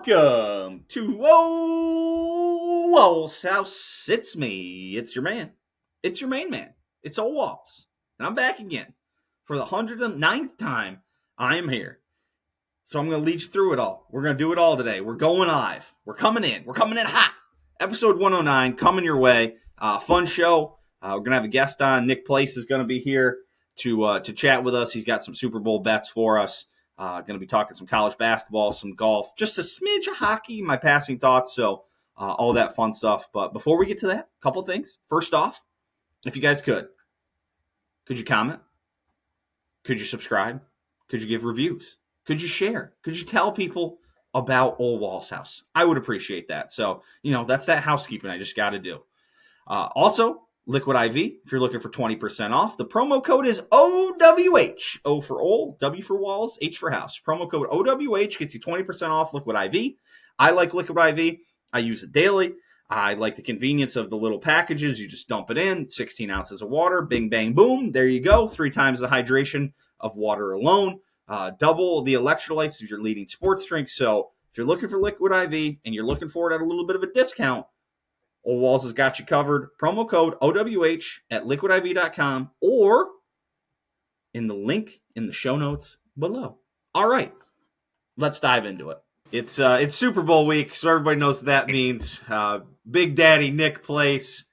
welcome to Ole Walls House. It's me. It's your man. It's your main man. It's Ole Walls. And I'm back again. For the 109th time, I am here. So I'm going to lead you through it all. We're going to do it all today. We're going live. We're coming in. We're coming in hot. Episode 109 coming your way. Fun show. We're going to have a guest on. Nick Place is going to be here to chat with us. He's got some Super Bowl bets for us. Going to be talking some college basketball, some golf, just a smidge of hockey, my passing thoughts, so all that fun stuff. But before we get to that, a couple things. First off, if you guys could you comment? Could you subscribe? Could you give reviews? Could you share? Could you tell people about Ole Walls House? I would appreciate that. So, that's that housekeeping I just got to do. Also, Liquid IV, if you're looking for 20% off, the promo code is OWH. O for Ole, W for Walls, H for House. Promo code OWH gets you 20% off Liquid IV. I like Liquid IV. I use it daily. I like the convenience of the little packages. You just dump it in, 16 ounces of water, bing, bang, boom. There you go. 3 times the hydration of water alone. Double the electrolytes of your leading sports drink. So if you're looking for Liquid IV and you're looking for it at a little bit of a discount, Ole Walls has got you covered. Promo code OWH at liquidiv.com or in the link in the show notes below. All right, let's dive into it. It's Super Bowl week, so everybody knows what that means. Big Daddy Nick Place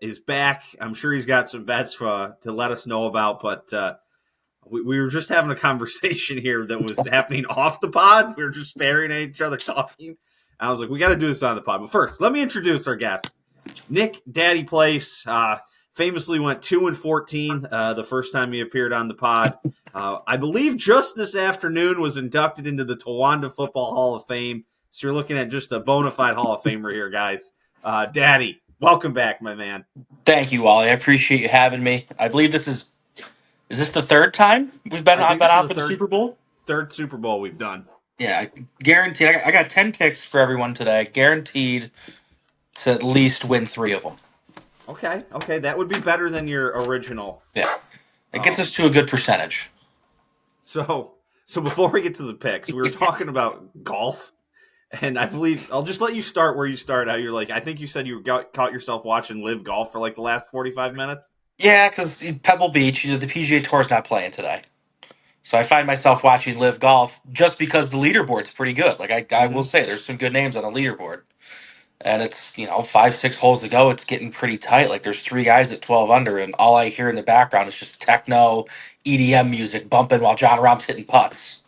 is back. I'm sure he's got some bets to let us know about, but we were just having a conversation here that was happening off the pod. We were just staring at each other talking. I was like, we got to do this on the pod. But first, let me introduce our guest. Nick Daddy Place famously went 2-14 the first time he appeared on the pod. I believe just this afternoon was inducted into the Towanda Football Hall of Fame. So you're looking at just a bona fide Hall of Famer here, guys. Daddy, welcome back, my man. Thank you, Wally. I appreciate you having me. I believe this is this the third time I've been out for the Super Bowl? Third Super Bowl we've done. Yeah, guaranteed. I got 10 picks for everyone today. Guaranteed to at least win 3 of them. Okay, that would be better than your original. Yeah, it gets us to a good percentage. So before we get to the picks, we were talking about golf, and I believe I'll just let you start where you started. How you're like, I think you said you caught yourself watching live golf for like the last 45 minutes. Yeah, because Pebble Beach, the PGA Tour's not playing today. So I find myself watching live golf just because the leaderboard's pretty good. Like I will say, there's some good names on the leaderboard. And it's, 5-6 holes to go. It's getting pretty tight. Like there's 3 guys at 12 under, and all I hear in the background is just techno EDM music bumping while John Rahm's hitting putts.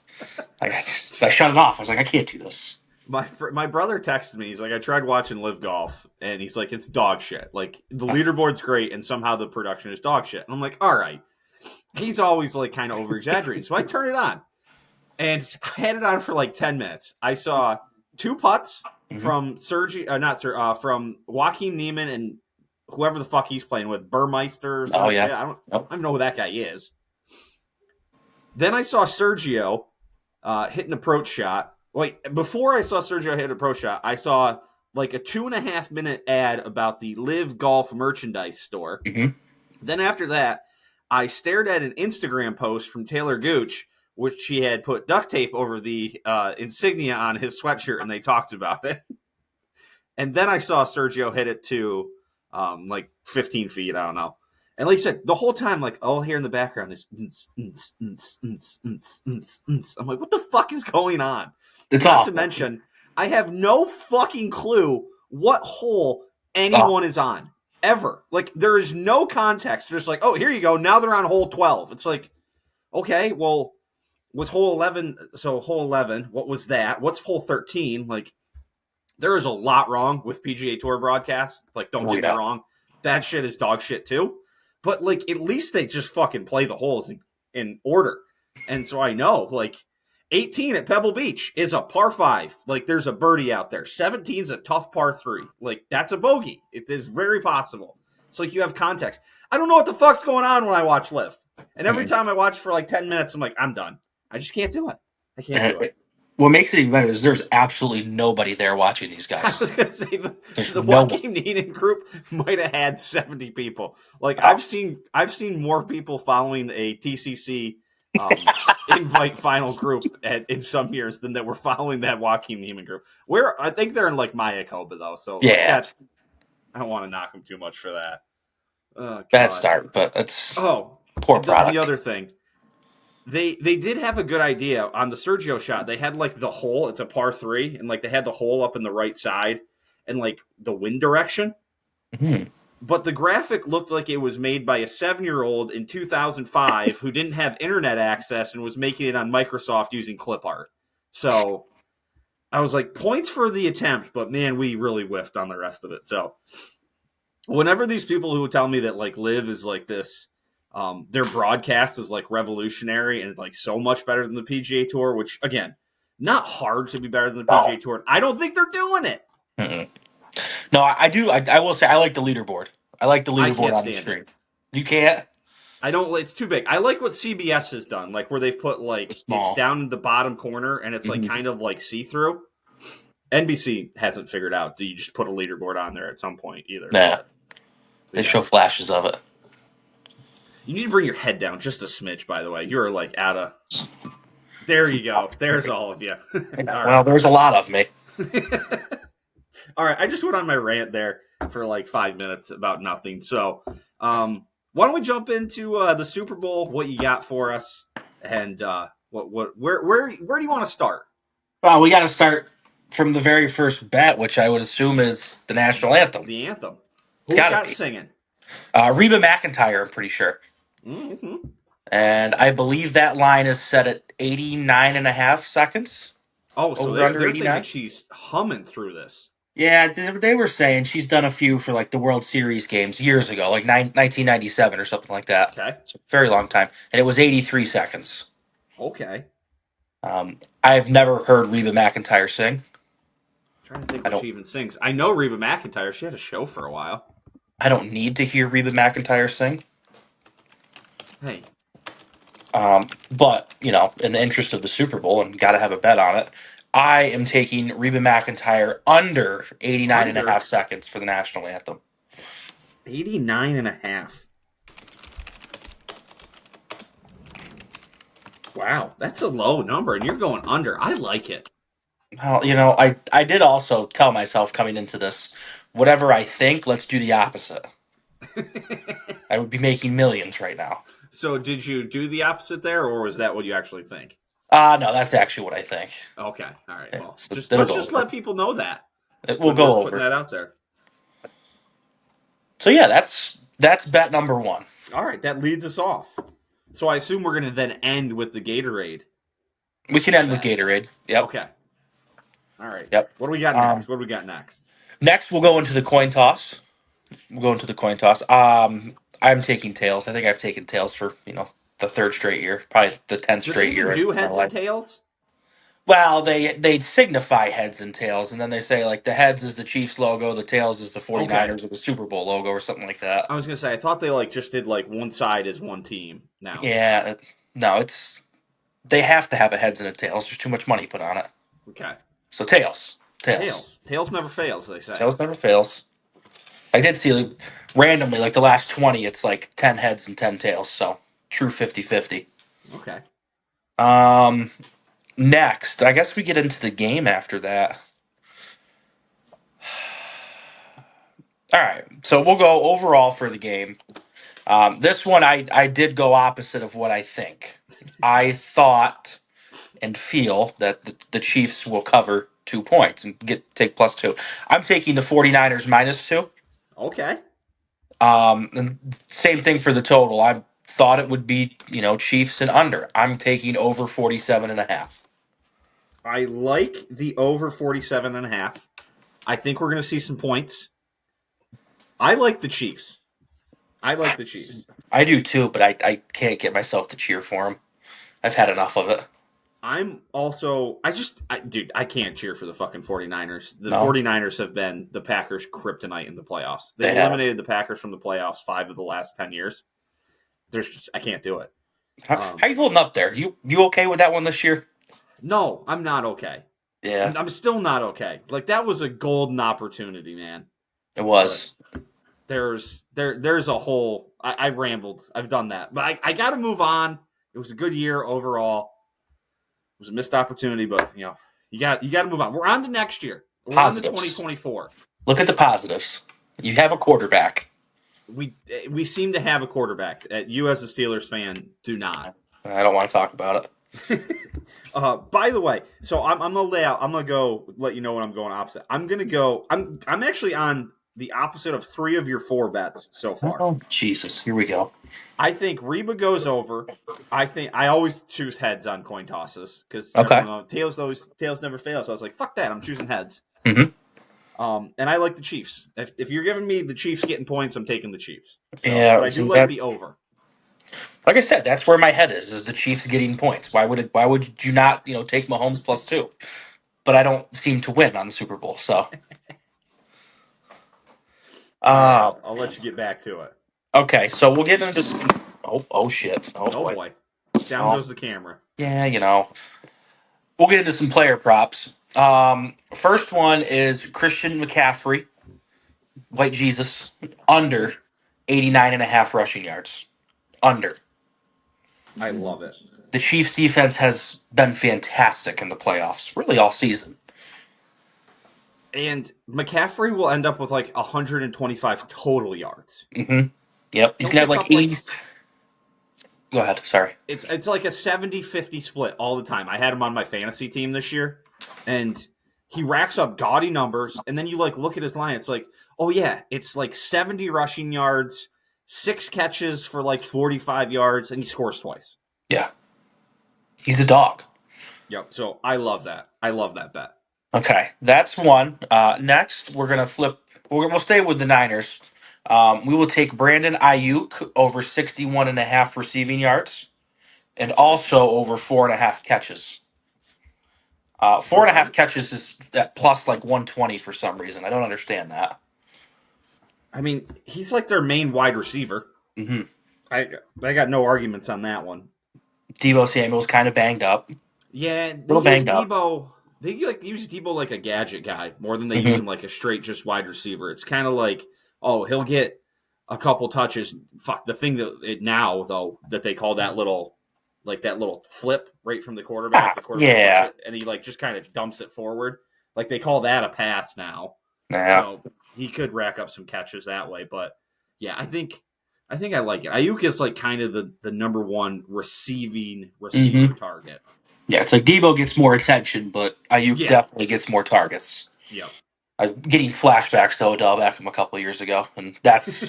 Like I shut it off. I was like, I can't do this. My brother texted me. He's like, I tried watching live golf, and he's like, it's dog shit. Like the leaderboard's great, and somehow the production is dog shit. And I'm like, all right. He's always like kind of over exaggerating, so I turn it on, and I had it on for like 10 minutes. I saw 2 putts. From from Joaquin Neiman and whoever the fuck he's playing with, Burmeister. Oh yeah, I don't know who that guy is. Then I saw Sergio hit an approach shot. Wait, before I saw Sergio hit an approach shot, I saw like a 2.5 minute ad about the Live Golf merchandise store. Mm-hmm. Then after that, I stared at an Instagram post from Taylor Gooch, which he had put duct tape over the insignia on his sweatshirt, and they talked about it. And then I saw Sergio hit it to like 15 feet, I don't know. And like you said, the whole time, like all here in the background is I'm like, what the fuck is going on? It's Not awful. to mention, I have no fucking clue what hole anyone is on, ever. Like, there is no context. They're just like, oh, here you go. Now they're on hole 12. It's like, okay, well, was hole 11, so hole 11, what was that? What's hole 13? Like, there is a lot wrong with PGA Tour broadcasts. Like, don't get me wrong. That shit is dog shit, too. But, like, at least they just fucking play the holes in order. And so I know, like, 18 at Pebble Beach is a par 5. Like, there's a birdie out there. 17 is a tough par 3. Like, that's a bogey. It is very possible. It's like you have context. I don't know what the fuck's going on when I watch Live. And every time I watch for like 10 minutes, I'm like, I'm done. I just can't do it. I can't do it. What makes it even better is there's absolutely nobody there watching these guys. I was going to say the Joaquin Neiman group might have had 70 people. Like I've seen more people following a TCC invite final group in some years than that we're following that Joaquin Neiman group. Where I think they're in like Mayakoba though, so like Yeah, that. I don't want to knock them too much for that. Oh bad God. start, but it's Oh, poor the product. other thing, they did have a good idea on the Sergio shot. They had like the hole. It's a par three, and like they had the hole up in the right side and like the wind direction. Hmm. But the graphic looked like it was made by a 7-year-old in 2005 who didn't have internet access and was making it on Microsoft using clip art. So I was like, points for the attempt, but man, we really whiffed on the rest of it. So whenever these people who tell me that like Live is like this, their broadcast is like revolutionary and like so much better than the PGA Tour, which again, not hard to be better than the No. PGA Tour. I don't think they're doing it. Mm-mm. No, I do. I will say I like the leaderboard. I like the I leaderboard can't on the stand it. screen. You can't. I don't. It's too big. I like what CBS has done, like where they've put like It's it's small. down in the bottom corner and it's like Hmm. kind of like see through. NBC hasn't figured out. Do you just put a leaderboard on there at some point either? Nah, But they yeah, show flashes of it. you need to bring your head down just a smidge. By the way, you're like out of. There you go. There's all of you. Yeah, All well, right. there's a lot of me. All right. I just went on my rant there for like 5 minutes about nothing. So, why don't we jump into the Super Bowl? What you got for us, and where do you want to start? Well, we got to start from the very first bet, which I would assume is the national anthem. The anthem. It's Who we got to got be singing? Reba McEntire. I'm pretty sure, Mm-hmm. and I believe that line is set at 89 and a half seconds. Oh, so Over they're under they're thinking 89. she's humming through this. Yeah, they were saying she's done a few for like the World Series games years ago, like 1997 or something like that. Okay. It's a very long time, and it was 83 seconds. Okay. I've never heard Reba McEntire sing. Trying to think I what don't. she even sings. I know Reba McEntire. She had a show for a while. I don't need to hear Reba McEntire sing. Hey, But in the interest of the Super Bowl and got to have a bet on it, I am taking Reba McEntire under 89 and a half under seconds for the national anthem. 89 and a half. Wow, that's a low number, and you're going under. I like it. Well, I did also tell myself coming into this, whatever I think, let's do the opposite. I would be making millions right now. So, did you do the opposite there, or was that what you actually think? No, that's actually what I think. Okay, all right. Yeah, Well, so just it'll let's go just over. let people know that. It will We're go putting over. that out there. So yeah, that's bet number one. All right, that leads us off. So I assume we're going to then end with the Gatorade We can end with bet. Gatorade. Yep. Okay. All right. Yep. What do we got Um, next? What do we got next? Next, we'll go into the coin toss. We'll go into the coin toss. I'm taking tails. I think I've taken tails for the third straight year, probably the 10th Do they straight even year in do my heads and life. tails? Well, they signify heads and tails, and then they say like the heads is the Chiefs logo, the tails is the Okay. 49ers or the Super Bowl logo or something like that. I was gonna say I thought they like just did like one side as one team now. Yeah, no, they have to have a heads and a tails. There's too much money put on it. Okay. So tails, tails, Tails. Tails never fails, they say. tails never fails. I did see like, randomly like the last 20, it's like 10 heads and 10 tails. So true 50-50. Okay. Um, Next, I guess we get into the game after that. All right, so we'll go overall for the game. This one, I did go opposite of what I think. I thought and feel that the Chiefs will cover 2 points and take +2. I'm taking the 49ers -2. Okay. And same thing for the total. I thought it would be, Chiefs and under. I'm taking over 47.5. I like the over 47 and a half. I think we're gonna see some points. I like the Chiefs. I like the Chiefs. I do too, but I can't get myself to cheer for them. I've had enough of it. I'm also dude, I can't cheer for the fucking 49ers. The No, 49ers have been the Packers kryptonite in the playoffs. They've they have. eliminated the Packers from the playoffs 5 of the last 10 years. I can't do it. How you holding up there? You okay with that one this year? No, I'm not okay. Yeah, I'm still not okay. Like that was a golden opportunity, man. it But was. there's a whole I rambled. I've done that. But I gotta move on It was a good year overall. It was a missed opportunity, but you got to move on. We're on to next year. We're on to Positives. 2024. Look at the positives. You have a quarterback. We seem to have a quarterback. You, as a Steelers fan, do not. I don't want to talk about it. By the way, so I'm gonna lay out. I'm gonna go let you know when I'm going opposite. I'm gonna go. I'm actually on the opposite of 3 of your 4 bets so far. Oh, Jesus, here we go. I think Reba goes over. I always choose heads on coin tosses because Okay. tails never fail. So I was like, fuck that. I'm choosing heads. Mm-hmm. And I like the Chiefs. If you're giving me the Chiefs getting points, I'm taking the Chiefs. So, Yeah, but I do like the over. Like I said, that's where my head is the Chiefs getting points. Why would you not, take Mahomes +2? But I don't seem to win on the Super Bowl, so. All right, I'll Man. let you get back to it. Okay, so we'll get into oh shit. Oh boy, down goes the camera. Yeah, we'll get into some player props. First one is Christian McCaffrey, White Jesus, under 89.5 rushing yards. Under. I love it. The Chiefs defense has been fantastic in the playoffs, really all season. And McCaffrey will end up with like 125 total yards. Mm-hmm. Yep. He's going to have like 80. Go ahead. Sorry. It's like a 70-50 split all the time. I had him on my fantasy team this year, and he racks up gaudy numbers. And then you look at his line. It's like, oh yeah, it's like 70 rushing yards, 6 catches for like 45 yards, and he scores twice. Yeah. He's a dog. Yep. So I love that. I love that bet. Okay, that's one. Next, we're gonna flip. We'll stay with the Niners. We will take Brandon Ayuk over 61.5 receiving yards, and also over 4.5 catches. 4.5 catches is at plus like 120 for some reason. I don't understand that. I mean, he's like their main wide receiver. Mm-hmm. I got no arguments on that one. Deebo Samuel's kind of banged up. Yeah, They use Debo. They use Debo like a gadget guy more than they use him like a straight just wide receiver. It's kind of like, oh, he'll get a couple touches. Fuck the thing that they call that little flip right from the quarterback. The quarterback and he just kind of dumps it forward. Like they call that a pass now. Yeah. So he could rack up some catches that way. But yeah, I think I like it. Ayuk is like kind of the number one receiver target. Yeah, it's like Debo gets more attention, but Ayuk definitely gets more targets. Yeah. I'm getting flashbacks to Odell Beckham a couple of years ago, and that's,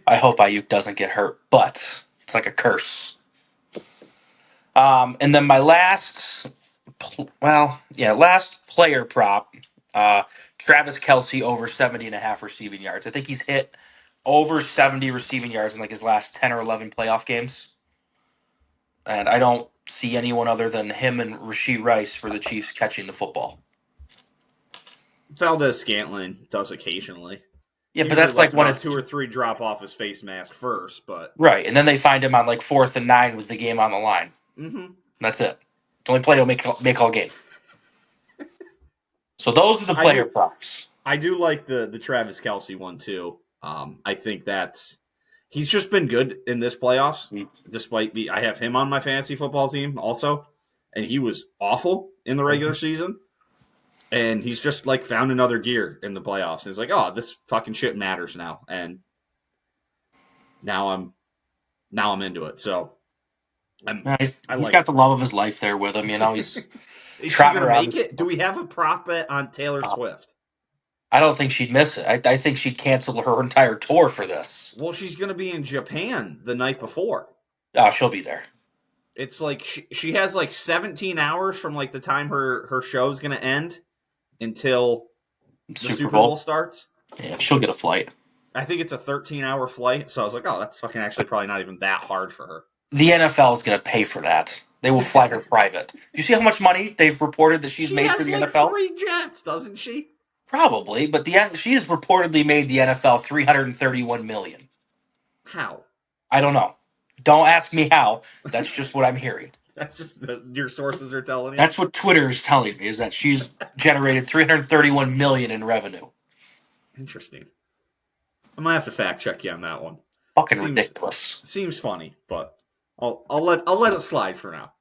I hope Ayuk doesn't get hurt, but it's like a curse. And then my last player prop, Travis Kelce over 70.5 receiving yards. I think he's hit over 70 receiving yards in like his last 10 or 11 playoff games. And I don't see anyone other than him and Rashee Rice for the Chiefs catching the football. Valdez-Scantling does occasionally. Yeah, but that's like when it's 2 or 3 drop off his face mask first, but right, and then they find him on like 4th and 9 with the game on the line. Mm-hmm. That's it. The only play he'll make all game. So those are the player props. I do like the Travis Kelce one too. I think he's just been good in this playoffs, despite I have him on my fantasy football team also, and he was awful in the regular season. And he's just like found another gear in the playoffs. And he's like, oh, this fucking shit matters now. And now I'm into it. So he's got the love of his life there with him. He's is she gonna make it? Do we have a prop bet on Taylor Swift? I don't think she'd miss it. I think she'd cancel her entire tour for this. Well, she's gonna be in Japan the night before. Oh, she'll be there. It's like she has like 17 hours from like the time her show's gonna end until the Super Bowl starts. Yeah, she'll get a flight. I think it's a 13-hour flight. So I was like, oh, that's fucking actually probably not even that hard for her. The NFL is going to pay for that. They will fly her private. You see how much money they've reported that she's made for the NFL? 3 jets, doesn't she? Probably, but she has reportedly made the NFL $331 million. How? I don't know. Don't ask me how. That's just what I'm hearing. That's just your sources are telling you? That's what Twitter is telling me, is that she's generated $331 million in revenue. Interesting. I might have to fact check you on that one. Fucking ridiculous. Seems funny, but I'll let it slide for now.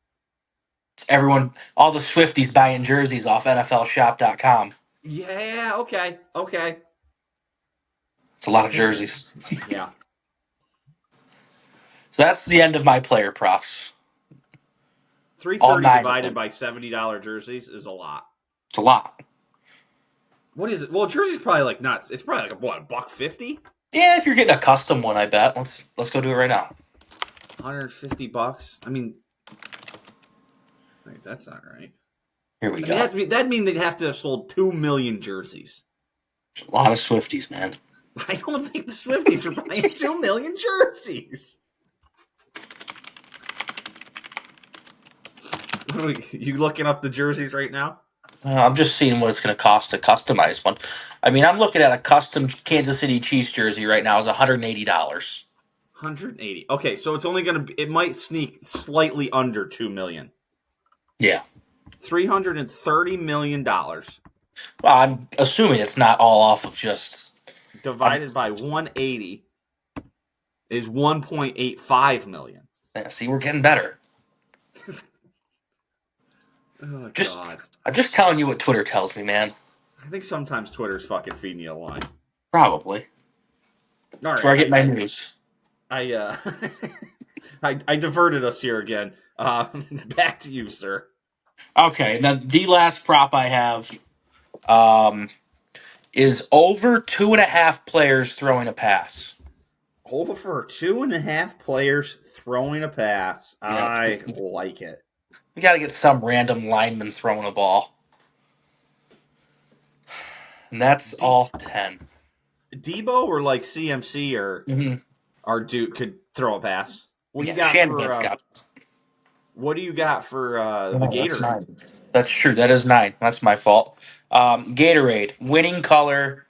It's everyone, all the Swifties buying jerseys off NFLShop.com. Yeah. Okay. It's a lot of jerseys. Yeah. So that's the end of my player props. All 330 9 of divided them. by $70 jerseys is a lot. It's a lot. What is it? Well, jersey's probably like nuts. It's probably like what, $1.50? Yeah, if you're getting a custom one, I bet. Let's go do it right now. $150. I mean, wait, that's not right. Here we I mean, go. that'd mean they'd have to have sold 2 million jerseys. A lot of Swifties, man. I don't think the Swifties are buying 2 million jerseys. You looking up the jerseys right now? I'm just seeing what it's going to cost to customize one. I mean, I'm looking at a custom Kansas City Chiefs jersey right now is $180. 180. Okay, so it's only going to be, it might sneak slightly under 2 million. Yeah. $330 million Well, I'm assuming it's not all off of just. divided by 180 is 1.85 million. See, we're getting better. Oh, Just, God. I'm just telling you what Twitter tells me, man. I think sometimes Twitter's fucking feeding you a line. Probably. All That's right. where I get my news. I I diverted us here again. Back to you, sir. Okay, now the last prop I have is over 2.5 players throwing a pass. Over 2.5 players throwing a pass. Yeah. I like it. We got to get some random lineman throwing a ball. And that's all 10. Debo or like CMC Mm-hmm. or Duke could throw a pass. What do you Yeah, got Shanahan's for got. what do you got for the Oh, that's Gatorade? 9. That's true. That is 9. That's my fault. Gatorade. Winning color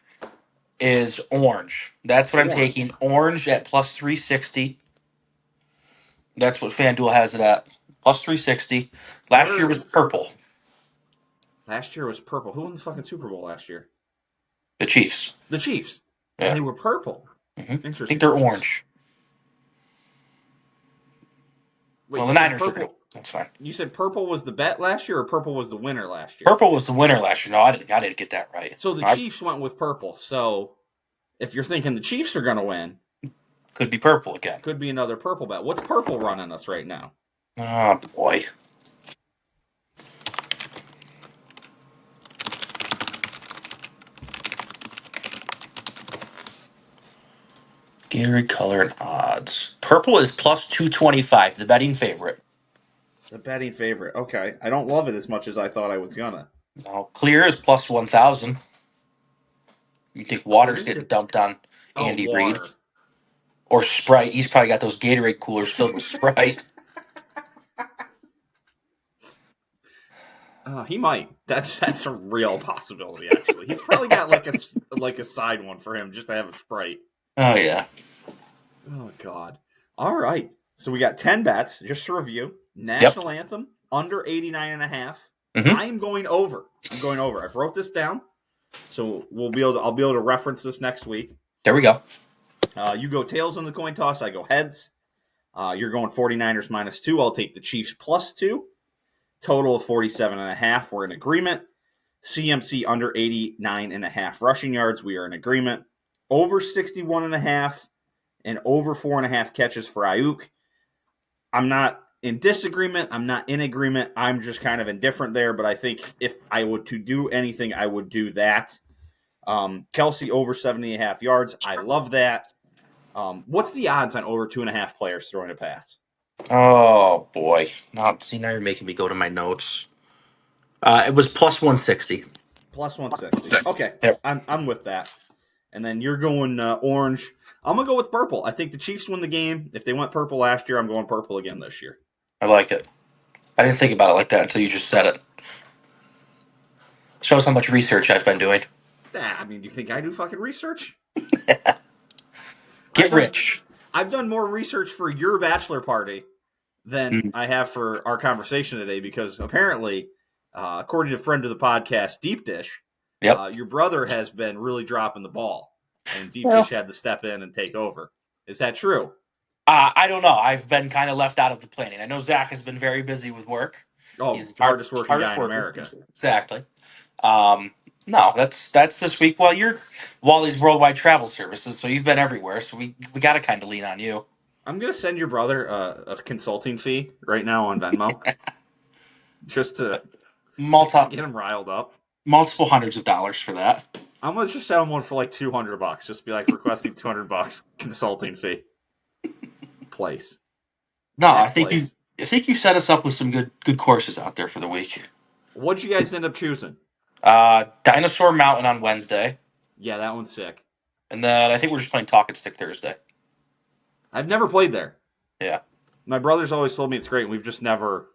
is orange. That's what I'm Orange. taking. Orange at plus 360. That's what FanDuel has it at. Plus 360. What Last year are was purple. last year was purple. Who won the fucking Super Bowl last year? The Chiefs. The Chiefs. And Yeah. they were purple. I think Interesting. they're orange. Wait, Well, you the said Niners are green. purple. That's fine. You said purple was the bet last year, or purple was the winner last year? Purple was the winner last year. No, I didn't get that right. So the I Chiefs went with purple. So if you're thinking the Chiefs are going to win, could be purple again. could be another purple bet. What's purple running us right now? Oh boy. Gatorade color and odds. Purple is plus 225, the betting favorite. The betting favorite. Okay, I don't love it as much as I thought I was gonna. Now, clear is plus 1,000. You think water's Clear's getting good. dumped on Oh, Andy Reid? water. Or Sprite. He's probably got those Gatorade coolers filled with Sprite. He might. That's a real possibility. Actually, he's probably got like a side one for him just to have a Sprite. Oh, yeah. Oh God. All right. So we got 10 bets just to review. Yep. National anthem under 89.5. Mhm. I am going over. I'm going over. I wrote this down, so I'll be able to reference this next week. There we go. You go tails on the coin toss. I go heads. You're going 49ers -2. I'll take the Chiefs +2. Total of 47.5. We're in agreement. CMC under 89.5 rushing yards. We are in agreement. Over 61.5 and over 4.5 catches for Ayuk. I'm not in disagreement. I'm not in agreement. I'm just kind of indifferent there. But I think if I would to do anything, I would do that. Kelsey over 70.5 yards. I love that. What's the odds on over 2.5 players throwing a pass? Oh, boy. Now you're making me go to my notes. It was plus 160. Plus 160. Okay, Yep. I'm with that. And then you're going orange. I'm gonna go with purple. I think the Chiefs win the game. If they went purple last year, I'm going purple again this year. I like it. I didn't think about it like that until you just said it. Shows how much research I've been doing. I mean, do you think I do fucking research? Get rich. I've done more research for your bachelor party than I have for our conversation today because apparently, according to a friend of the podcast, Deep Dish, Yep. your brother has been really dropping the ball, and Deep Well, Dish had to step in and take over. Is that true? I don't know. I've been kind of left out of the planning. I know Zach has been very busy with work. Oh, He's the hardest working guy hardest in worker. America. Exactly. Um, no, that's this week. Well, you're Wally's Worldwide Travel Services, so you've been everywhere. So we got to kind of lean on you. I'm gonna send your brother a consulting fee right now on Venmo, just to Multi, get him riled up. multiple hundreds of dollars for that. I'm gonna just send him one for like $200. Just be like requesting $200 consulting fee. Place. No, Zach Place. I think you set us up with some good courses out there for the week. What'd you guys end up choosing? Dinosaur Mountain on Wednesday, Yeah, that one's sick. and then I think we're just playing Talk and Stick Thursday. I've never played there. Yeah. My brother's always told me it's great, and we've just never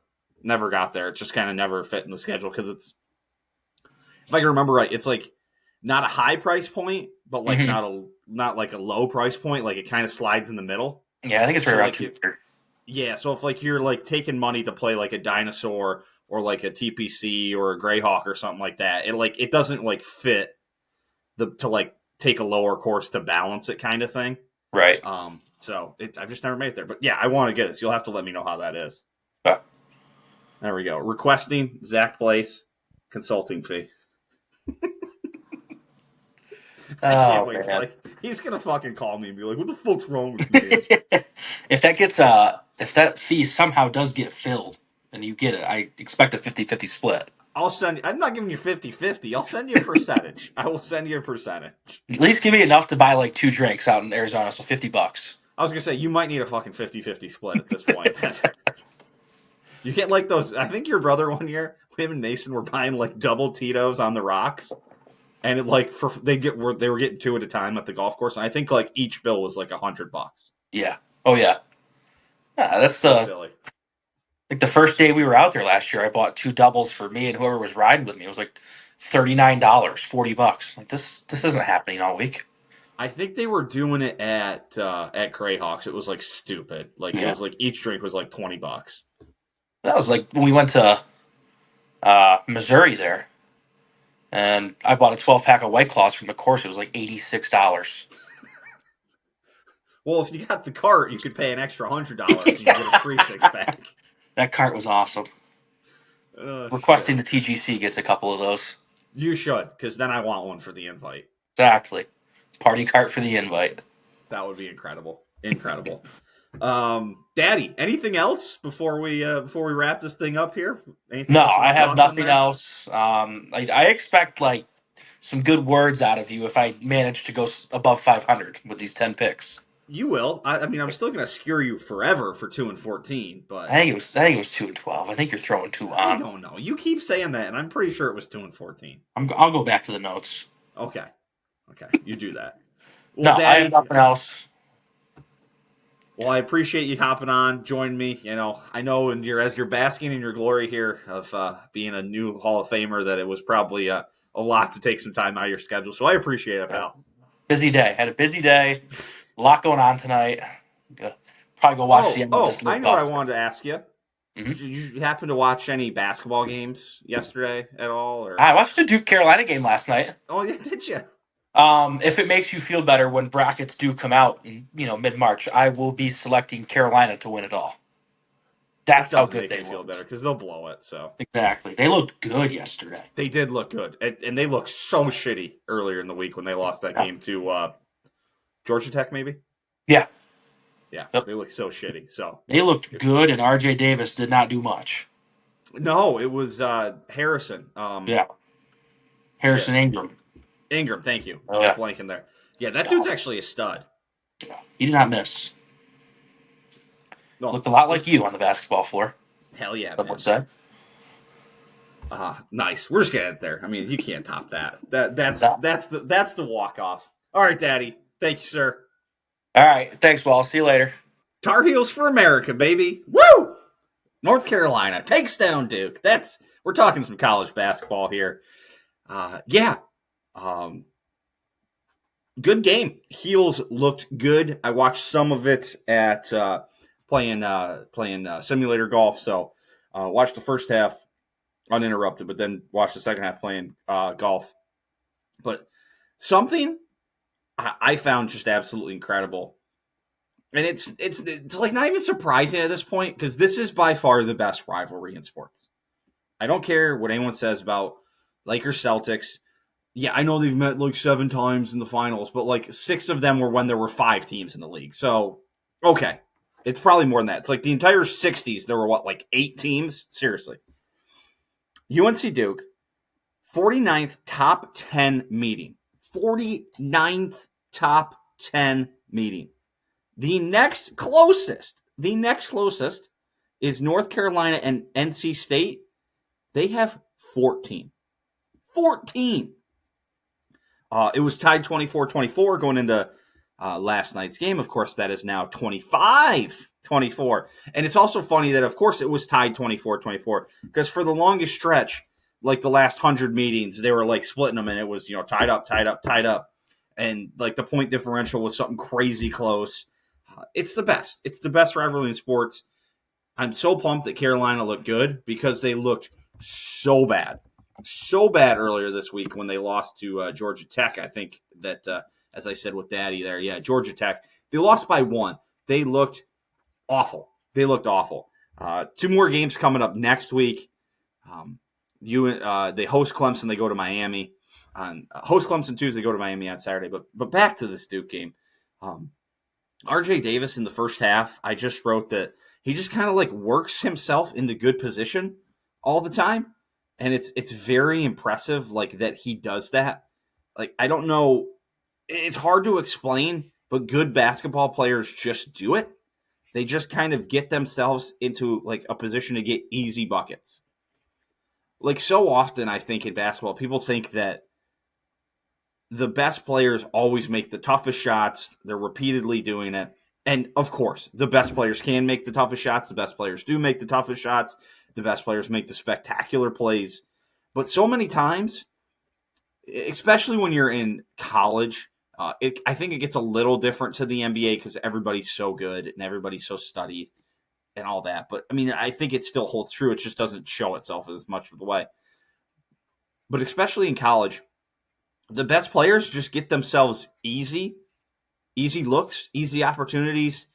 got there. It just kind of never fit in the schedule because it's, if I can remember right, it's like not a high price point, but like Hmm. not like a low price point. Like it kind of slides in the middle. Yeah, I think it's right So around like 200. yeah, so if like you're like taking money to play like a dinosaur or like a TPC or a Greyhawk or something like that, it doesn't like fit the to like take a lower course to balance it kind of thing. Right. So I've just never made it there, but yeah, I want to get this. You'll have to let me know how that is. But, There we go. Requesting Zach Place consulting fee. I can't oh wait. man. He's gonna fucking call me and be like, "What the fuck's wrong with you, man?" If that fee somehow does get filled and you get it, I expect a 50-50 split. I'll send. I'm not giving you 50-50. I'll send you a percentage. I will send you a percentage. At least give me enough to buy like 2 drinks out in Arizona, so $50. I was gonna say you might need a fucking 50-50 split at this point. You can't like those. I think your brother one year, him and Mason were buying like double Tito's on the rocks, and it like they were getting two at a time at the golf course, and I think like each bill was like $100. Yeah. Oh yeah. Yeah, that's So the silly. like the first day we were out there last year. I bought 2 doubles for me and whoever was riding with me. It was like $39, $40. Like this isn't happening all week. I think they were doing it at Greyhawks. It was like stupid. Like it Yeah. was like each drink was like $20. That was like when we went to Missouri there, and I bought a 12 pack of White Claws from the course. It was like $86. Well, if you got the cart, you could pay an extra $100 and you get a free 6 pack. That cart was awesome. Oh Requesting shit! the TGC gets a couple of those. You should, because then I want one for the invite. Exactly. Party cart for the invite. That would be incredible. Incredible. Daddy, anything else before we wrap this thing up here? Anything No, else you I want to have toss in nothing there? else. I expect like some good words out of you if I manage to go above 500 with these 10 picks. You will. I mean, I'm still going to skewer you forever for 2-14, but I think it was 2-12. I think you're throwing two I on. don't know. You keep saying that, and I'm pretty sure it was 2-14. I'll go back to the notes. Okay. Okay. You do that. No, Well, I have Daddy, nothing else. well, I appreciate you hopping on, join me. You know, I know, and as you're basking in your glory here of being a new Hall of Famer, that it was probably a lot to take some time out of your schedule. So I appreciate it, pal. Busy day. Had a busy day. A lot going on tonight. Probably go watch the end of this I live know what I golf. wanted to ask you. Mm-hmm. Did you happen to watch any basketball games yesterday at all? Or I watched the Duke Carolina game last night. oh yeah, did you? If it makes you feel better when brackets do come out in mid March, I will be selecting Carolina to win it all. It That's how doesn't good make they me feel better looked. because they'll blow it. So Exactly. They looked good yesterday. they did look good, and they looked so shitty earlier in the week when they lost that Yeah. game to Georgia Tech, maybe. Yeah. Yeah, Yep. they look so shitty. So They looked good, and RJ Davis did not do much. no, it was Harrison. Yeah. Harrison Ingram. Ingram. Thank you. Oh, yeah. Blanking there. Yeah, that dude's actually a stud. Yeah. He did not miss. No, Looked a lot like you on the basketball floor. hell yeah, Some man. would say. Nice. We're just getting it there. I mean, you can't top that. That's No. that's the walk off. All right, Daddy. Thank you, sir. All right. Thanks, Wall. See you later. Tar Heels for America, baby. Woo! North Carolina takes down Duke. We're talking some college basketball here. Yeah. Good game. Heels looked good. I watched some of it at playing simulator golf. So watched the first half uninterrupted, but then watched the second half playing golf. But something I found just absolutely incredible And it's like not even surprising at this point because this is by far the best rivalry in sports. I don't care what anyone says about Lakers Celtics. Yeah, I know they've met like 7 times in the finals, but like 6 of them were when there were 5 teams in the league. So, okay. It's probably more than that. It's like the entire 60s, there were what, like 8 teams? Seriously. UNC Duke, 49th top 10 meeting. 49th top 10 meeting. The next closest is North Carolina and NC State. They have 14. 14. It was tied 24-24 going into last night's game. Of course, that is now 25-24. And it's also funny that, of course, it was tied 24-24 because for the longest stretch, like the last 100 meetings, they were like splitting them and it was, tied up. And like the point differential was something crazy close. It's the best. It's the best rivalry in sports. I'm so pumped that Carolina looked good because they looked so bad earlier this week when they lost to Georgia Tech. I think that, as I said with Daddy there, yeah, Georgia Tech. They lost by 1. They looked awful. 2 more games coming up next week. They host Clemson. They go to Miami. Host Clemson Tuesday. They go to Miami on Saturday. But back to this Duke game. RJ Davis in the first half, I just wrote that he just kind of like works himself into good position all the time. And it's very impressive, like that he does that. Like, I don't know, it's hard to explain, but good basketball players just do it. They just kind of get themselves into like a position to get easy buckets. Like so often, I think in basketball, people think that the best players always make the toughest shots. They're repeatedly doing it. And of course, the best players can make the toughest shots. The best players do make the toughest shots. The best players make the spectacular plays. But so many times, especially when you're in college, I think it gets a little different to the NBA because everybody's so good and everybody's so studied and all that. But, I mean, I think it still holds true. It just doesn't show itself as much of the way. But especially in college, the best players just get themselves easy looks, easy opportunities,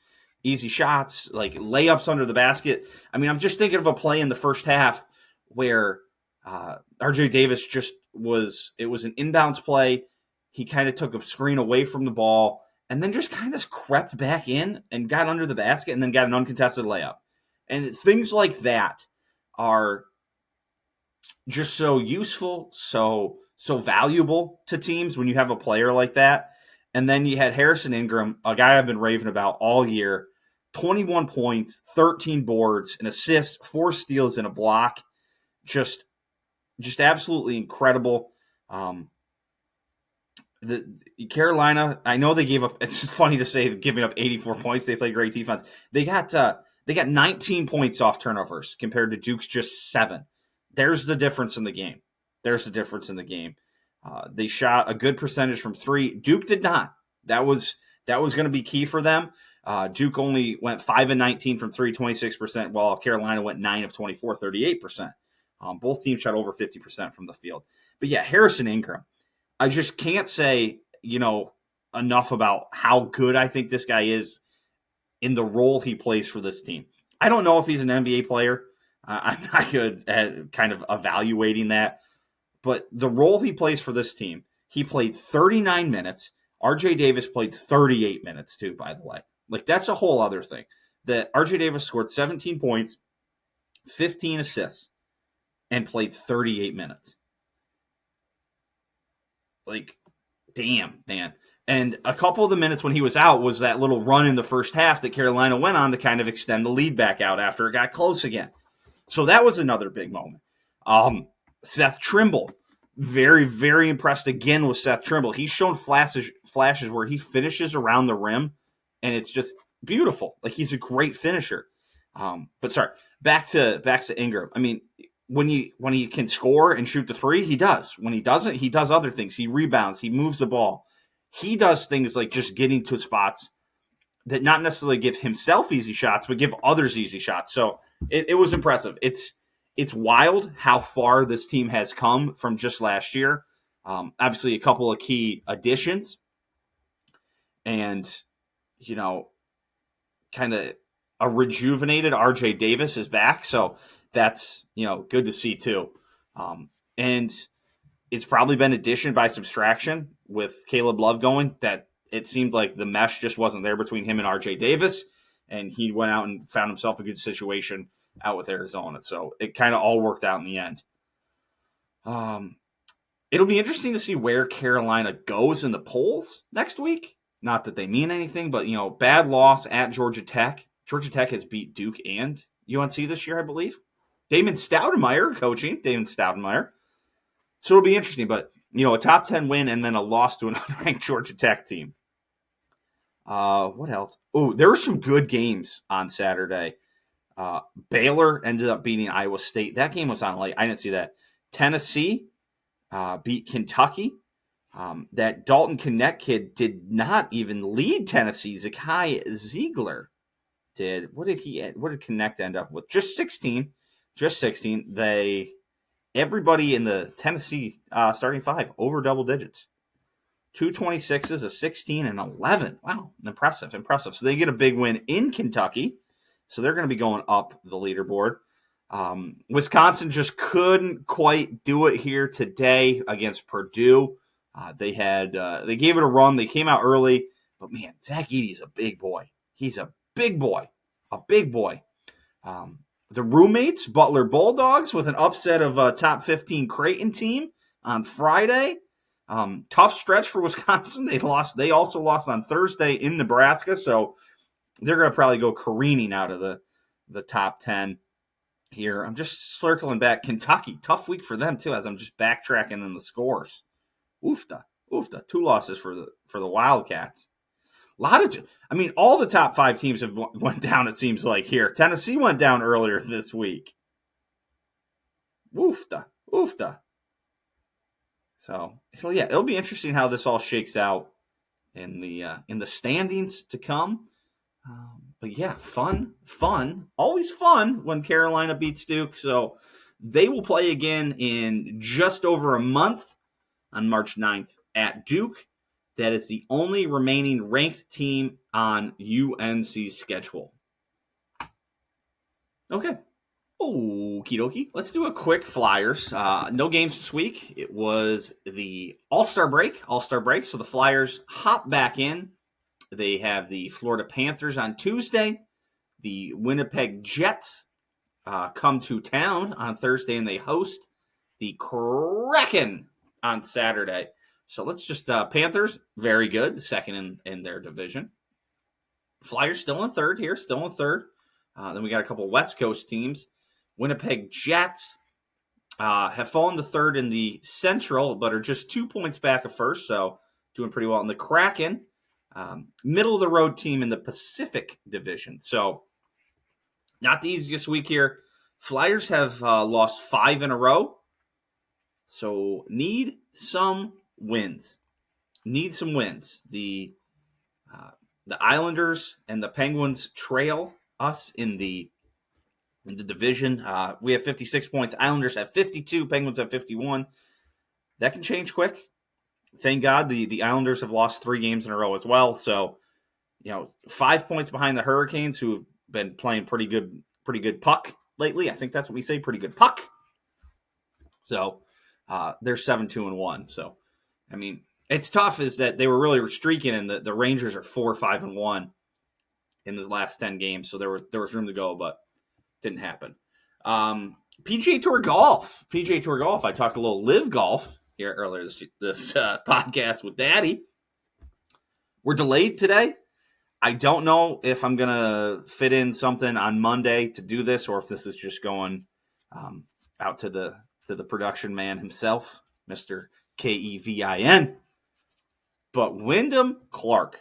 easy shots, like layups under the basket. I mean, I'm just thinking of a play in the first half where RJ Davis it was an inbounds play. He kind of took a screen away from the ball and then just kind of crept back in and got under the basket and then got an uncontested layup. And things like that are just so useful, so valuable to teams when you have a player like that. And then you had Harrison Ingram, a guy I've been raving about all year, 21 points, 13 boards, an assist, 4 steals, and a block. Just absolutely incredible. The Carolina, I know they gave up. It's just funny to say giving up 84 points. They play great defense. They got 19 points off turnovers compared to Duke's just 7. There's the difference in the game. They shot a good percentage from 3. Duke did not. That was going to be key for them. Duke only went 5 and 19 from 3, 26%, while Carolina went 9 of 24, 38%. Both teams shot over 50% from the field. But yeah, Harrison Ingram, I just can't say, enough about how good I think this guy is in the role he plays for this team. I don't know if he's an NBA player. I'm not good at kind of evaluating that. But the role he plays for this team, he played 39 minutes. RJ Davis played 38 minutes too, by the way. Like, that's a whole other thing. That RJ Davis scored 17 points, 15 assists, and played 38 minutes. Like, damn, man. And a couple of the minutes when he was out was that little run in the first half that Carolina went on to kind of extend the lead back out after it got close again. So that was another big moment. Seth Trimble, very, very impressed again with Seth Trimble. He's shown flashes where he finishes around the rim, and it's just beautiful. Like, he's a great finisher. But sorry, back to Ingram. I mean, when he can score and shoot the 3, he does. When he doesn't, he does other things. He rebounds. He moves the ball. He does things like just getting to spots that not necessarily give himself easy shots, but give others easy shots. So it was impressive. It's wild how far this team has come from just last year. Obviously, a couple of key additions. And, kind of a rejuvenated RJ Davis is back. So that's, good to see too. And it's probably been addition by subtraction with Caleb Love going, that it seemed like the mesh just wasn't there between him and RJ Davis. And he went out and found himself a good situation out with Arizona. So it kind of all worked out in the end. It'll be interesting to see where Carolina goes in the polls next week. Not that they mean anything, but, bad loss at Georgia Tech. Georgia Tech has beat Duke and UNC this year, I believe. Damon Stoudemire coaching. So it'll be interesting, but, a top 10 win and then a loss to an unranked Georgia Tech team. What else? Oh, there were some good games on Saturday. Baylor ended up beating Iowa State. That game was on late. I didn't see that. Tennessee beat Kentucky. That Dalton Connect kid did not even lead Tennessee. Zakai Ziegler did. What did Connect end up with? Just 16. Everybody in the Tennessee starting five over double digits. 226s, a 16, and 11. Wow, impressive. So they get a big win in Kentucky. So they're going to be going up the leaderboard. Wisconsin just couldn't quite do it here today against Purdue. They gave it a run. They came out early, but man, Zach Edey's a big boy. He's a big boy. The roommates, Butler Bulldogs, with an upset of a top 15 Creighton team on Friday. Tough stretch for Wisconsin. They also lost on Thursday in Nebraska, so they're going to probably go careening out of the top 10 here. I'm just circling back. Kentucky, tough week for them too, as I'm just backtracking in the scores. Oofta. 2 losses for the Wildcats. All the top 5 teams have went down, it seems like here. Tennessee went down earlier this week. Oofta. So yeah, it'll be interesting how this all shakes out in the standings to come. But yeah, fun, always fun when Carolina beats Duke. So they will play again in just over a month on March 9th at Duke. That is the only remaining ranked team on UNC's schedule. Okay. Okie dokie. Let's do a quick Flyers. No games this week. It was the All-Star break. So the Flyers hop back in. They have the Florida Panthers on Tuesday. The Winnipeg Jets come to town on Thursday, and they host the Kraken on Saturday. So let's just Panthers, very good, second in their division. Flyers still in third here. Then we got a couple West Coast teams. Winnipeg Jets have fallen to third in the Central, but are just 2 points back of first, so doing pretty well. And the Kraken, middle of the road team in the Pacific Division. So not the easiest week here. Flyers have lost 5 in a row, so need some wins. The Islanders and the Penguins trail us in the division. We have 56 points. Islanders have 52. Penguins have 51. That can change quick. Thank God the Islanders have lost 3 games in a row as well. So, 5 points behind the Hurricanes, who have been playing pretty good puck lately. I think that's what we say, pretty good puck. So they're 7-2-1. So, it's tough is that they were really streaking, and the Rangers are 4-5-1 in the last 10 games. So there was room to go, but didn't happen. PGA Tour golf. I talked a little live golf here earlier this podcast with Daddy. We're delayed today. I don't know if I'm going to fit in something on Monday to do this, or if this is just going out to the production man himself, Mr. Kevin. But Wyndham Clark,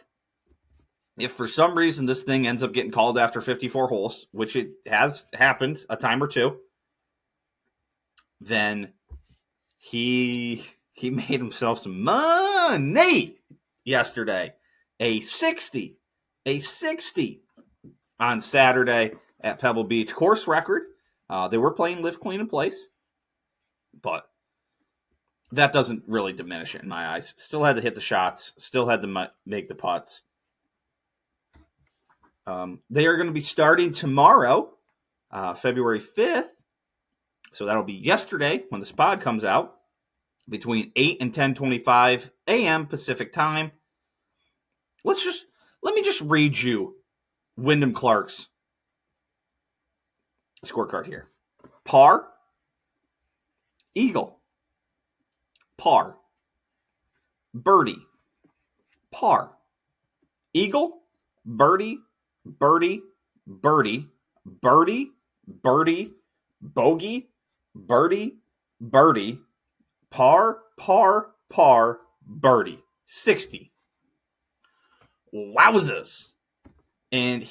if for some reason this thing ends up getting called after 54 holes, which it has happened a time or two, then he made himself some money yesterday. A 60 on Saturday at Pebble Beach. Course record. They were playing Live Clean in Place, but that doesn't really diminish it in my eyes. Still had to hit the shots. Still had to make the putts. They are going to be starting tomorrow, February 5th. So that'll be yesterday when this pod comes out, between 8 and 10:25 a.m. Pacific time. Let me just read you Wyndham Clark's scorecard here. Par, eagle, par, birdie, par, eagle, birdie, birdie, birdie, birdie, birdie, bogey, birdie, birdie, par, par, par, birdie. 60. Wowzers. And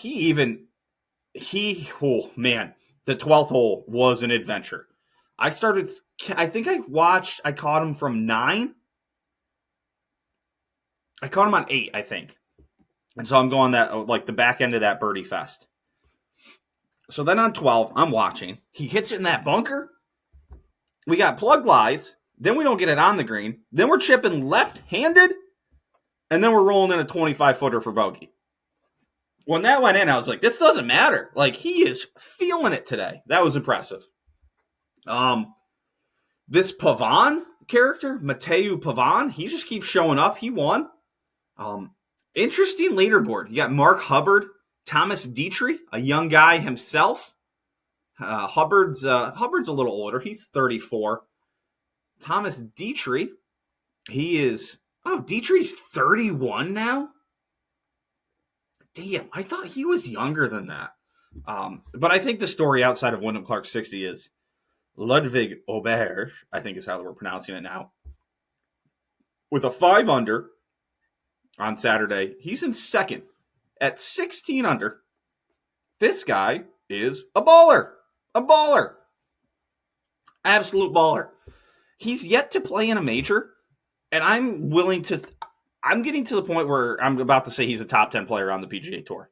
oh man, the 12th hole was an adventure. I caught him from 9. I caught him on 8, I think. And so I'm going the back end of that birdie fest. So then on 12, I'm watching. He hits it in that bunker. We got plug lies. Then we don't get it on the green. Then we're chipping left-handed. And then we're rolling in a 25-footer for bogey. When that went in, I was like, this doesn't matter. Like, he is feeling it today. That was impressive. This Pavon character, Mateu Pavon, he just keeps showing up. He won. Interesting leaderboard. You got Mark Hubbard, Thomas Dietrich, a young guy himself. Hubbard's a little older. He's 34. Thomas Dietrich, Dietrich's 31 now? Damn, I thought he was younger than that. But I think the story outside of Wyndham Clark 60 is Ludwig Auberge, I think is how we're pronouncing it now. With a 5 under on Saturday, he's in second at 16 under. This guy is a baller. A baller. Absolute baller. He's yet to play in a major, and I'm getting to the point where I'm about to say he's a top 10 player on the PGA Tour.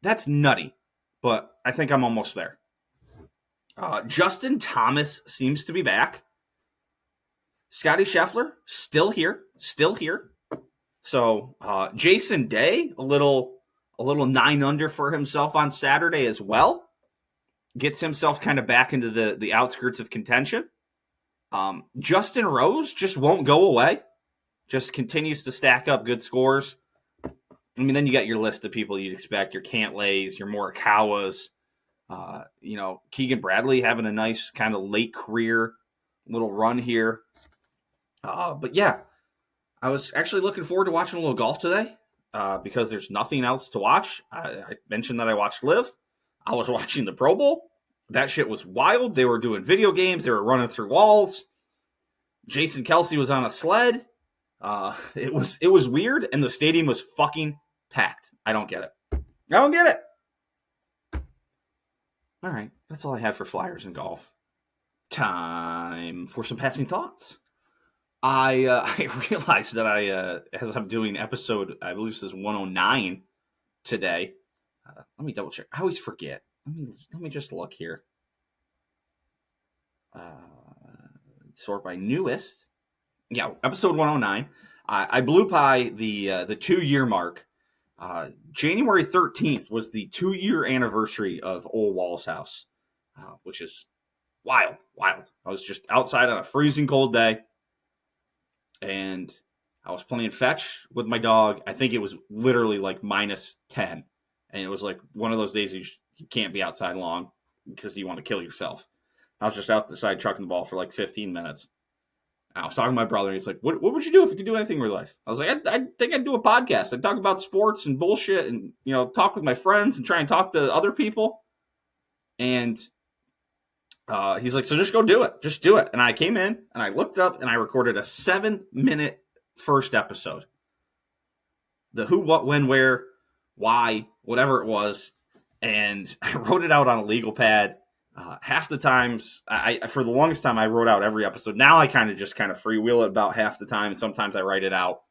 That's nutty, but I think I'm almost there. Justin Thomas seems to be back. Scotty Scheffler, still here. So Jason Day, a little 9 under for himself on Saturday as well. Gets himself kind of back into the outskirts of contention. Justin Rose just won't go away. Just continues to stack up good scores. I mean, then you got your list of people you'd expect, your Cantlays, your Morikawas, Keegan Bradley having a nice kind of late career little run here. But yeah, I was actually looking forward to watching a little golf today because there's nothing else to watch. I mentioned that I watched Live. I was watching the Pro Bowl. That shit was wild. They were doing video games. They were running through walls. Jason Kelsey was on a sled. It was weird, and the stadium was fucking packed. I don't get it. All right, that's all I had for Flyers and golf. Time for some passing thoughts. I realized that as I'm doing episode, I believe this is 109 today. Let me double check. I always forget. Let me just look here. Sort by newest. Yeah, episode 109. I blew by the 2-year mark. January 13th was the 2-year anniversary of Ole Walls' house, which is wild. I was just outside on a freezing cold day, and I was playing fetch with my dog. I think it was literally like minus 10, and it was like one of those days you can't be outside long because you want to kill yourself. I was just outside chucking the ball for like 15 minutes. I was talking to my brother, and he's like, what would you do if you could do anything in your life? I was like, I think I'd do a podcast. I'd talk about sports and bullshit and, talk with my friends and try and talk to other people. And he's like, so just go do it. Just do it. And I came in, and I looked up, and I recorded a 7-minute first episode. The who, what, when, where, why, whatever it was. And I wrote it out on a legal pad. Half the times, for the longest time, I wrote out every episode. Now I kind of freewheel it about half the time, and sometimes I write it out.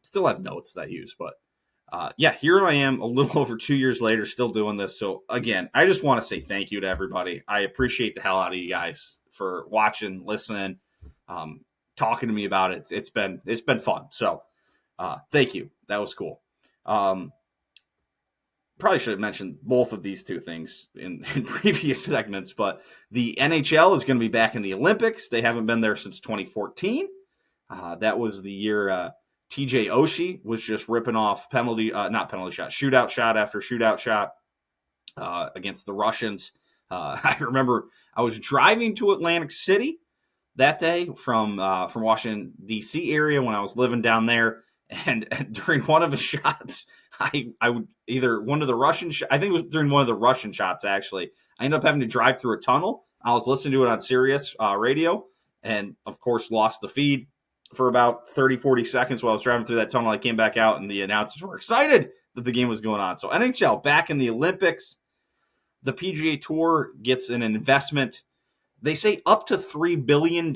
Still have notes that I use, but here I am a little over 2 years later, still doing this. So again, I just want to say thank you to everybody. I appreciate the hell out of you guys for watching, listening, talking to me about it. It's been fun. So thank you. That was cool. probably should have mentioned both of these two things in previous segments, but the NHL is going to be back in the Olympics. They haven't been there since 2014. That was the year TJ Oshie was just ripping off shootout shot after shootout shot against the Russians. I remember I was driving to Atlantic City that day from Washington D.C. area when I was living down there, and during one of the shots, I would either one of the Russian I think it was during one of the Russian shots actually. I ended up having to drive through a tunnel. I was listening to it on Sirius radio, and of course lost the feed for about 30, 40 seconds while I was driving through that tunnel. I came back out, and the announcers were excited that the game was going on. So NHL back in the Olympics. The PGA Tour gets an investment. They say up to $3 billion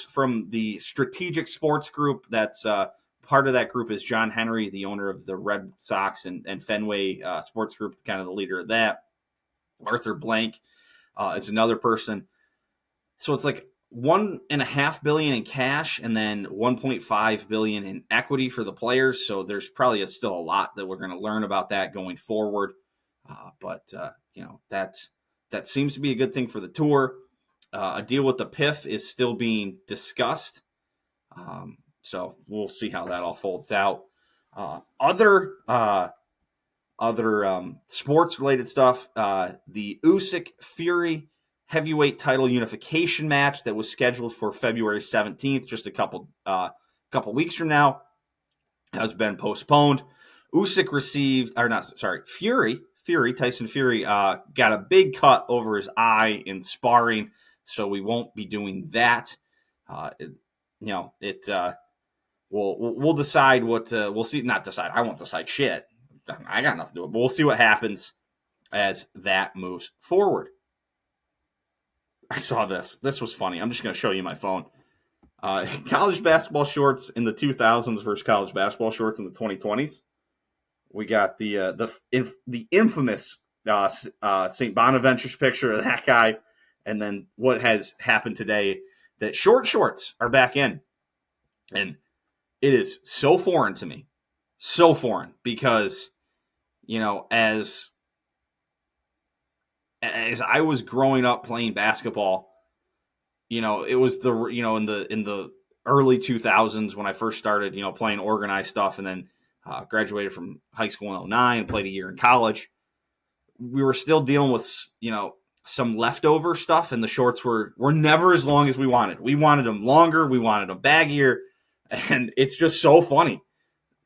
from the Strategic Sports Group. That's part of that group is John Henry, the owner of the Red Sox and Fenway Sports Group, kind of the leader of that. Arthur Blank is another person. So it's like $1.5 billion in cash and then $1.5 billion in equity for the players. So there's probably still a lot that we're going to learn about that going forward. But that seems to be a good thing for the tour. A deal with the PIF is still being discussed. So we'll see how that all folds out. Other sports-related stuff, the Usyk Fury heavyweight title unification match that was scheduled for February 17th, just a couple weeks from now, has been postponed. Usyk Tyson Fury got a big cut over his eye in sparring, so we won't be doing that. We'll decide what we'll see. Not decide. I won't decide shit. I got nothing to do it. But we'll see what happens as that moves forward. I saw this. This was funny. I'm just going to show you my phone. College basketball shorts in the 2000s versus college basketball shorts in the 2020s. We got the infamous St. Bonaventure's picture of that guy, and then what has happened today that short shorts are back in, and it is so foreign to me, so foreign because as I was growing up playing basketball, it was in the early 2000s when I first started playing organized stuff, and then graduated from high school in 2009 and played a year in college. We were still dealing with, some leftover stuff, and the shorts were never as long as we wanted. We wanted them longer. We wanted them baggier. And it's just so funny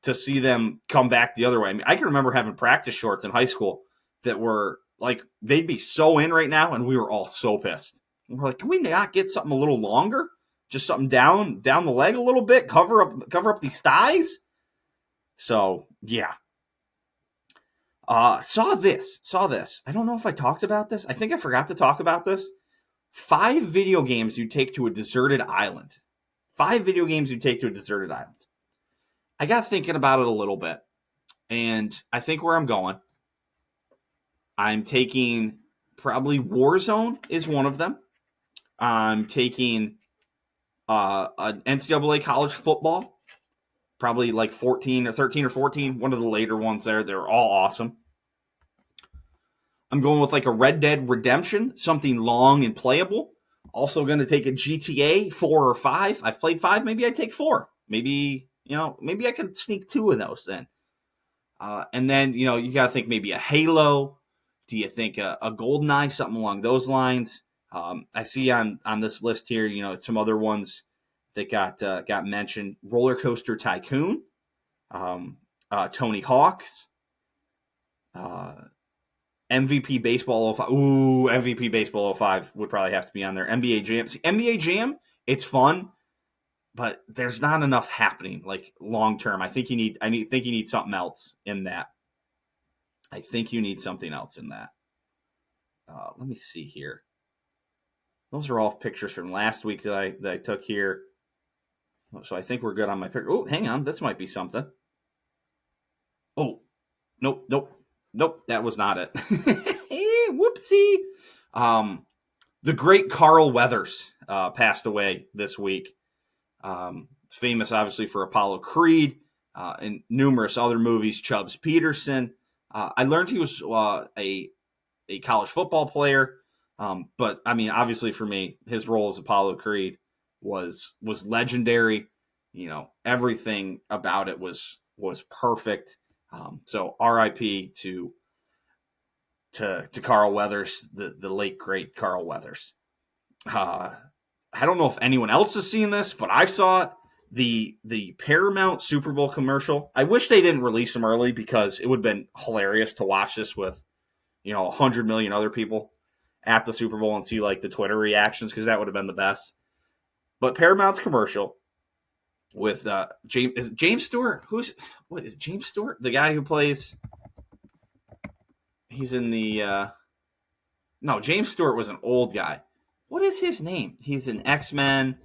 to see them come back the other way. I mean, I can remember having practice shorts in high school that were like, they'd be so in right now, and we were all so pissed. And we're like, can we not get something a little longer? Just something down the leg a little bit, cover up these thighs. So, yeah. Saw this. I don't know if I talked about this. I think I forgot to talk about this. 5 video games you take to a deserted island. 5 video games you take to a deserted island. I got thinking about it a little bit, and I think where I'm going, I'm taking probably Warzone is one of them. I'm taking an NCAA college football, probably like 13 or 14, one of the later ones there. They're all awesome. I'm going with like a Red Dead Redemption, something long and playable. Also going to take a GTA 4 or 5. I've played 5. Maybe I take 4. Maybe I can sneak 2 of those then. And then, you got to think maybe a Halo. Do you think a GoldenEye, something along those lines? I see on this list here, some other ones that got mentioned. Roller Coaster Tycoon, Tony Hawk's, MVP Baseball 05. Ooh, MVP Baseball 05 would probably have to be on there. NBA Jam. See, NBA Jam, it's fun, but there's not enough happening like long term. I think you need something else in that. Let me see here. Those are all pictures from last week that I took here. So I think we're good on my picture. Oh, hang on. This might be something. Oh, nope. That was not it. Whoopsie. The great Carl Weathers passed away this week. Famous, obviously, for Apollo Creed and numerous other movies. Chubbs Peterson. I learned he was a college football player, but I mean, obviously for me, his role as Apollo Creed was legendary. Everything about it was perfect. So R.I.P. to Carl Weathers, the late great Carl Weathers. I don't know if anyone else has seen this, but I saw it. The Paramount Super Bowl commercial. I wish they didn't release them early because it would have been hilarious to watch this with 100 million other people at the Super Bowl and see like the Twitter reactions, because that would have been the best. But Paramount's commercial with James Stewart. What is James Stewart? The guy who plays. He's in the. No, James Stewart was an old guy. What is his name? He's an X-Men.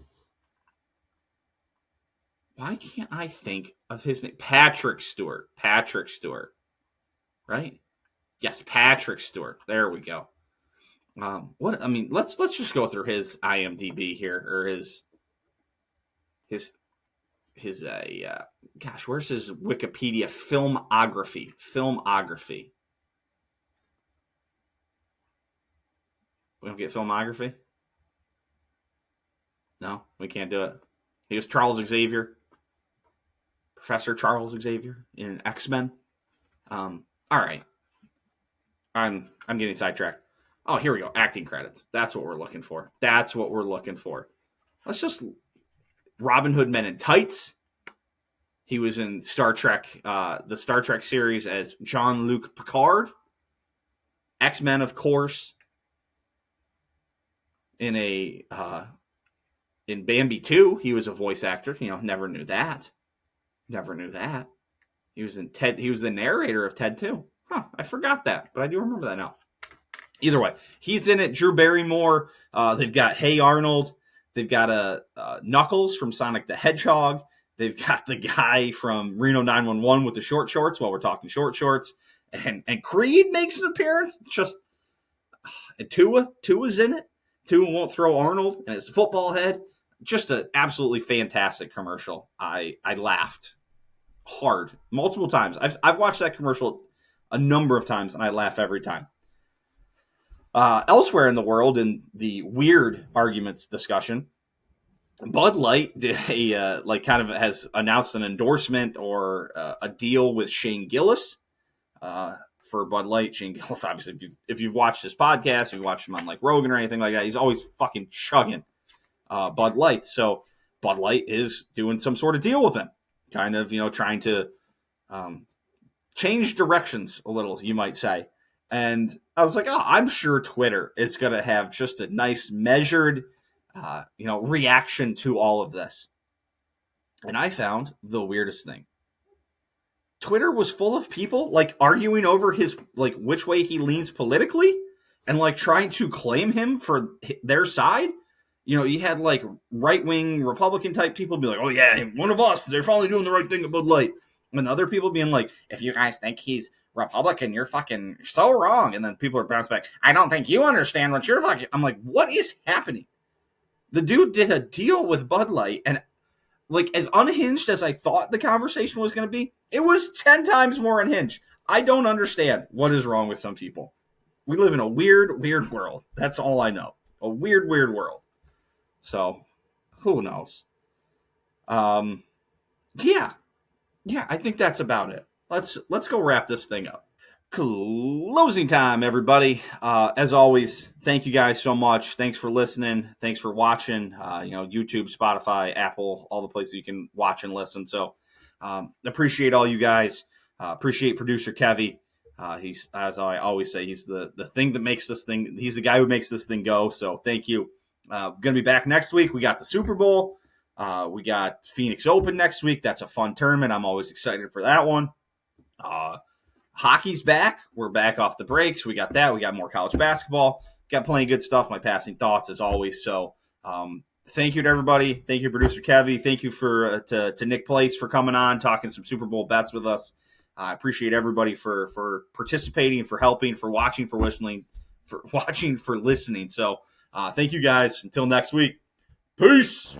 Why can't I think of his name? Patrick Stewart. Right? Yes, Patrick Stewart. There we go. Let's just go through his IMDb here, or his where's his Wikipedia filmography? We don't get filmography? No, we can't do it. He was Charles Xavier, Professor Charles Xavier in X-Men. All right. I'm getting sidetracked. Oh, here we go. Acting credits. That's what we're looking for. Let's just Robin Hood Men in Tights. He was in Star Trek, the Star Trek series as Jean-Luc Picard. X-Men, of course. In Bambi 2, he was a voice actor. Never knew that. He was in Ted. He was the narrator of Ted 2. Huh, I forgot that, but I do remember that now. Either way, he's in it. Drew Barrymore. They've got Hey Arnold. They've got Knuckles from Sonic the Hedgehog. They've got the guy from Reno 911 with the short shorts, while we're talking short shorts. And Creed makes an appearance. And Tua's in it. Tua won't throw Arnold, and it's a football head. Just an absolutely fantastic commercial. I laughed hard multiple times. I've watched that commercial a number of times, and I laugh every time. Elsewhere in the world, in the weird arguments discussion, Bud Light did has announced an endorsement or a deal with Shane Gillis for Bud Light. Shane Gillis, obviously, if you've watched his podcast, if you watched him on like Rogan or anything like that, he's always fucking chugging Bud Light. So Bud Light is doing some sort of deal with him, kind of trying to change directions a little, you might say. And I was like, oh, I'm sure Twitter is going to have just a nice measured, reaction to all of this. And I found the weirdest thing. Twitter was full of people like arguing over his, like, which way he leans politically and like trying to claim him for their side. You had like right-wing Republican type people be like, oh yeah, one of us, they're finally doing the right thing at Bud Light. And other people being like, if you guys think he's Republican, you're fucking so wrong. And then people are bouncing back, I don't think you understand what you're fucking. I'm like, what is happening? The dude did a deal with Bud Light, and like as unhinged as I thought the conversation was going to be, it was 10 times more unhinged. I don't understand what is wrong with some people. We live in a weird, weird world. That's all I know. A weird, weird world. So, who knows? Yeah, I think that's about it. Let's go wrap this thing up. Closing time, everybody. As always, thank you guys so much. Thanks for listening. Thanks for watching. YouTube, Spotify, Apple, all the places you can watch and listen. So, appreciate all you guys. Appreciate producer Kevy. He's, as I always say, he's the thing that makes this thing. He's the guy who makes this thing go. So, thank you. Going to be back next week. We got the Super Bowl. We got Phoenix Open next week. That's a fun tournament. I'm always excited for that one. Hockey's back. We're back off the breaks. We got that. We got more college basketball. Got plenty of good stuff. My passing thoughts, as always. So, thank you to everybody. Thank you, producer Kevy. Thank you to Nick Place for coming on, talking some Super Bowl bets with us. I appreciate everybody for participating, for helping, for watching, for listening. So, thank you guys. Until next week. Peace.